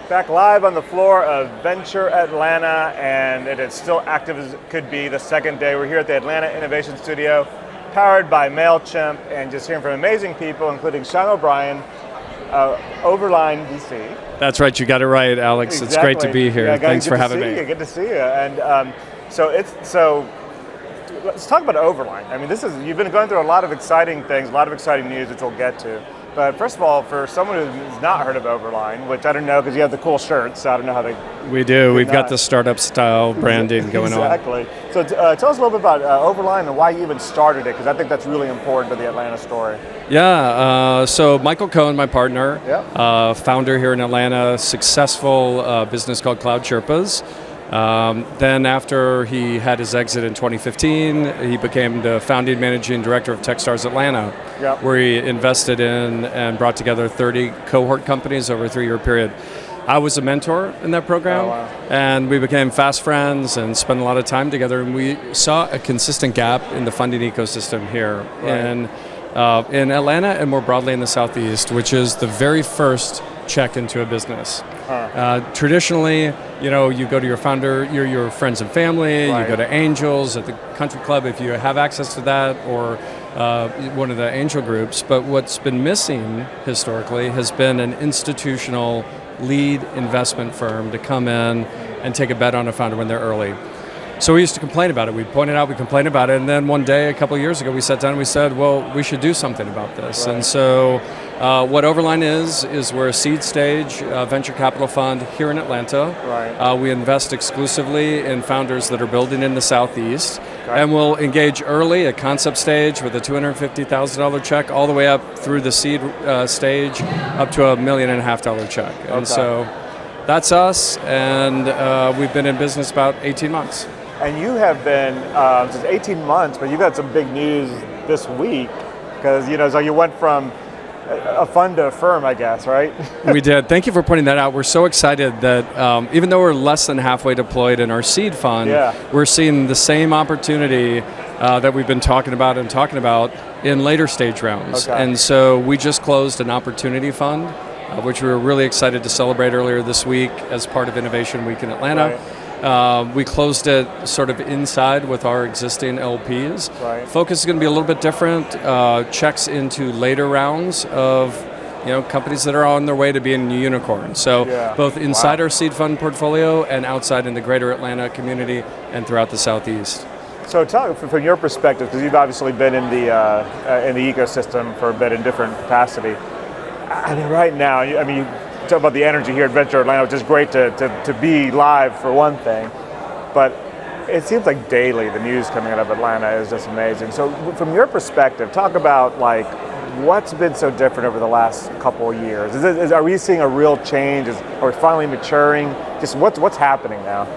Back live on the floor of Venture Atlanta, and it is still active as it could be. The second day, we're here at the Atlanta Innovation Studio, powered by MailChimp, and just hearing from amazing people, including Sean O'Brien, Overline DC. That's right, you got it right, Alex. Exactly. It's great to be here. Yeah, Thanks for having me. Good to see you. And so let's talk about Overline. I mean, you've been going through a lot of exciting things, a lot of exciting news, which we'll get to. But first of all, for someone who's not heard of Overline, which I don't know because you have the cool shirts, so I don't know how they. We do. We've got the startup style branding going on. Exactly. So tell us a little bit about Overline and why you even started it, because I think that's really important to the Atlanta story. Yeah. So Michael Cohen, my partner, founder here in Atlanta, successful business called Cloud Sherpas. Then after he had his exit in 2015, he became the founding managing director of Techstars Atlanta, where he invested in and brought together 30 cohort companies over a 3-year period. I was a mentor in that program, and we became fast friends and spent a lot of time together, and we saw a consistent gap in the funding ecosystem here in Atlanta and more broadly in the Southeast, which is the very first check into a business. Traditionally, you go to your founder, your friends and family, you go to angels at the country club if you have access to that, or one of the angel groups. But what's been missing historically has been an institutional lead investment firm to come in and take a bet on a founder when they're early. So we used to complain about it. We pointed out, we complained about it, and then one day, a couple of years ago, we sat down and we said, well, we should do something about this. And so what Overline is we're a seed stage venture capital fund here in Atlanta. We invest exclusively in founders that are building in the Southeast, and we'll engage early at concept stage with a $250,000 check all the way up through the seed stage up to $1.5 million check. And so that's us, and we've been in business about 18 months. And you have been since 18 months, but you've had some big news this week, because so you went from a fund to a firm, I guess, right? We did. Thank you for pointing that out. We're so excited that even though we're less than halfway deployed in our seed fund, we're seeing the same opportunity that we've been talking about in later stage rounds. And so we just closed an opportunity fund, which we were really excited to celebrate earlier this week as part of Innovation Week in Atlanta. We closed it sort of inside with our existing LPs. Focus is going to be a little bit different. Checks into later rounds of companies that are on their way to being unicorns. So both inside our seed fund portfolio and outside in the greater Atlanta community and throughout the Southeast. So talk from your perspective, because you've obviously been in the ecosystem for a bit in different capacity. I mean, right now, you talk about the energy here at Venture Atlanta, which is great to be live for one thing, but it seems like daily the news coming out of Atlanta is just amazing. So from your perspective, talk about what's been so different over the last couple of years. Are we seeing a real change? Are we finally maturing? Just what's happening now?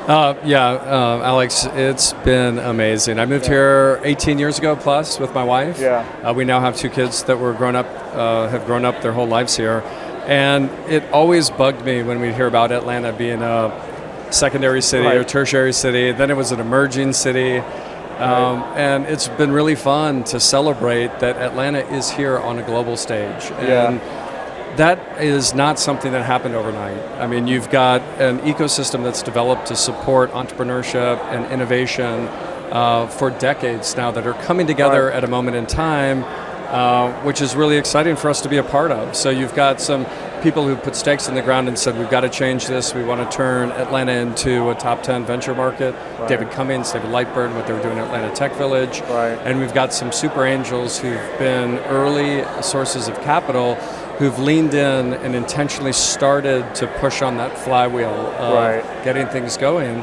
Alex, it's been amazing. I moved here 18 years ago plus with my wife. We now have 2 kids that were have grown up their whole lives here. And it always bugged me when we'd hear about Atlanta being a secondary city or tertiary city. Then it was an emerging city. And it's been really fun to celebrate that Atlanta is here on a global stage. And that is not something that happened overnight. I mean, you've got an ecosystem that's developed to support entrepreneurship and innovation for decades now that are coming together at a moment in time, which is really exciting for us to be a part of. So you've got some people who put stakes in the ground and said, we've got to change this. We want to turn Atlanta into a top 10 venture market. David Cummings, David Lightburn, what they were doing at Atlanta Tech Village. And we've got some super angels who've been early sources of capital who've leaned in and intentionally started to push on that flywheel of getting things going.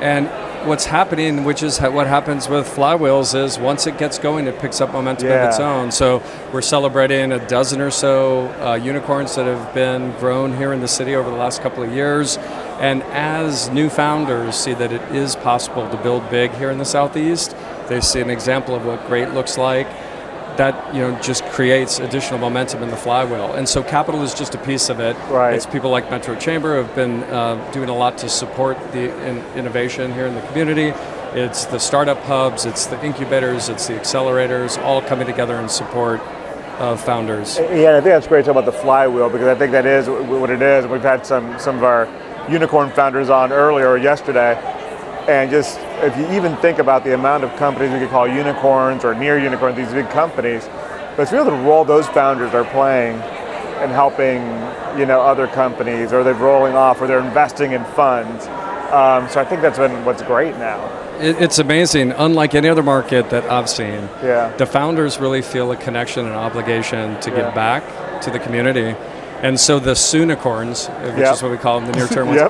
And what's happening, which is what happens with flywheels, is once it gets going, it picks up momentum of its own. So we're celebrating a dozen or so unicorns that have been grown here in the city over the last couple of years. And as new founders see that it is possible to build big here in the Southeast, they see an example of what great looks like. That just creates additional momentum in the flywheel. And so capital is just a piece of it. It's people like Metro Chamber who have been doing a lot to support the innovation here in the community. It's the startup hubs, it's the incubators, it's the accelerators, all coming together in support founders. Yeah, I think that's great to talk about the flywheel, because I think that is what it is. We've had some of our unicorn founders on earlier or yesterday, and just if you even think about the amount of companies we could call unicorns or near unicorns, these big companies, but it's really the role those founders are playing in helping other companies, or they're rolling off, or they're investing in funds. So I think that's been what's great now. It's amazing. Unlike any other market that I've seen, yeah, the founders really feel a connection and obligation to give back to the community. And so the Soonicorns, which is what we call them, the near-term ones,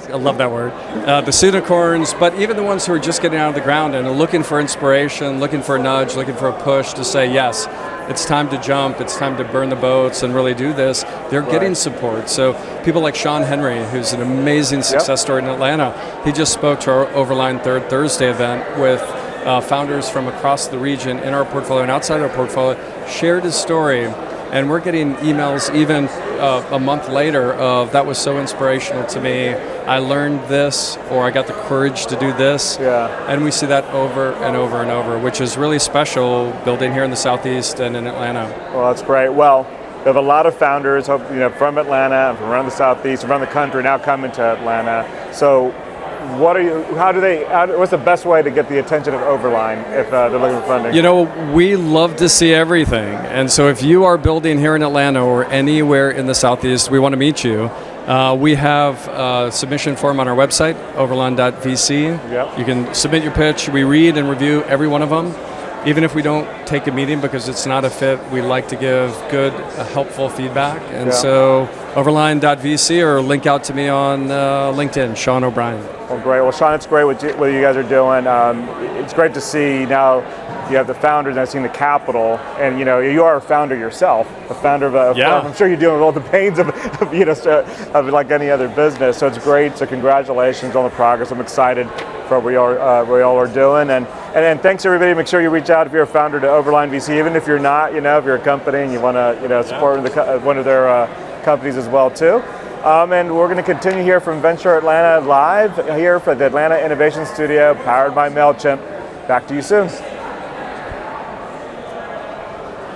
I love that word, the Soonicorns, but even the ones who are just getting out of the ground and are looking for inspiration, looking for a nudge, looking for a push to say, yes, it's time to jump, it's time to burn the boats and really do this, they're getting support. So people like Sean Henry, who's an amazing success story in Atlanta, he just spoke to our Overline Third Thursday event with founders from across the region in our portfolio and outside our portfolio, shared his story. And we're getting emails even a month later of, that was so inspirational to me, I learned this, or I got the courage to do this. Yeah. And we see that over and over and over, which is really special building here in the Southeast and in Atlanta. Well, that's great. Well, we have a lot of founders from Atlanta and from around the Southeast, around the country now coming to Atlanta. So what's the best way to get the attention of Overline if they're looking for funding? We love to see everything. And so if you are building here in Atlanta or anywhere in the Southeast, we want to meet you. We have a submission form on our website, overline.vc. Yep. You can submit your pitch. We read and review every one of them. Even if we don't take a meeting because it's not a fit, we like to give good, helpful feedback. And so overline.vc, or link out to me on LinkedIn, Sean O'Brien. Well, great. Well, Sean, it's great what you guys are doing. It's great to see now you have the founders, and I've seen the capital, and you are a founder yourself, a founder of a firm. I'm sure you're dealing with all the pains of like any other business. So it's great. So congratulations on the progress. I'm excited for what we all are doing, and thanks everybody. Make sure you reach out if you're a founder to Overline VC, even if you're not. If you're a company and you want to support one of their companies as well too. And we're going to continue here from Venture Atlanta live here for the Atlanta Innovation Studio, powered by MailChimp. Back to you soon.